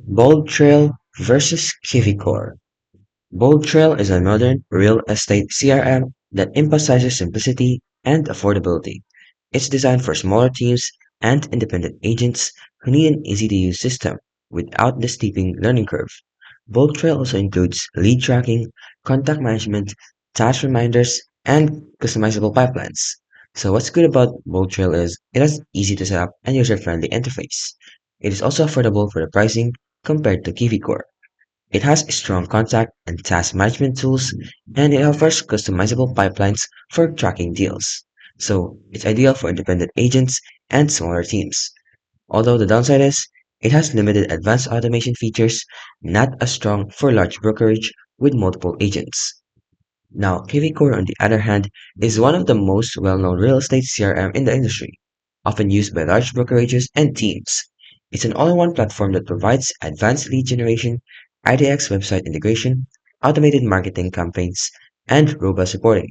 BoldTrail vs KvCORE. BoldTrail is a modern real estate CRM that emphasizes simplicity and affordability. It's designed for smaller teams and independent agents who need an easy-to-use system without the steeping learning curve. BoldTrail also includes lead tracking, contact management, task reminders, and customizable pipelines. So what's good about BoldTrail is it has easy to set up and user-friendly interface. It is also affordable for the pricing compared to KvCORE. It has strong contact and task management tools, and it offers customizable pipelines for tracking deals. So it's ideal for independent agents and smaller teams. Although the downside is, it has limited advanced automation features, not as strong for large brokerage with multiple agents. Now, KvCore, on the other hand, is one of the most well-known real estate CRM in the industry, often used by large brokerages and teams. It's an all-in-one platform that provides advanced lead generation, IDX website integration, automated marketing campaigns, and robust reporting.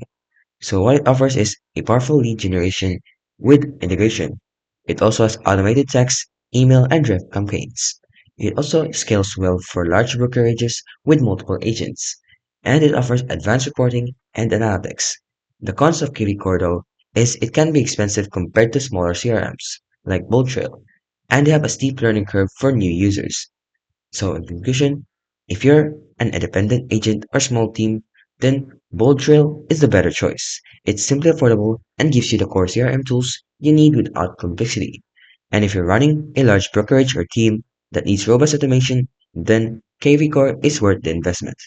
So what it offers is a powerful lead generation with integration. It also has automated text, email, and direct campaigns. It also scales well for large brokerages with multiple agents, and it offers advanced reporting and analytics. The cons of KiwiCore though is it can be expensive compared to smaller CRMs like BoldTrail, and they have a steep learning curve for new users. So in conclusion, if you're an independent agent or small team, then BoldTrail is the better choice. It's simply affordable and gives you the core CRM tools you need without complexity. And if you're running a large brokerage or team that needs robust automation, then KVCore is worth the investment.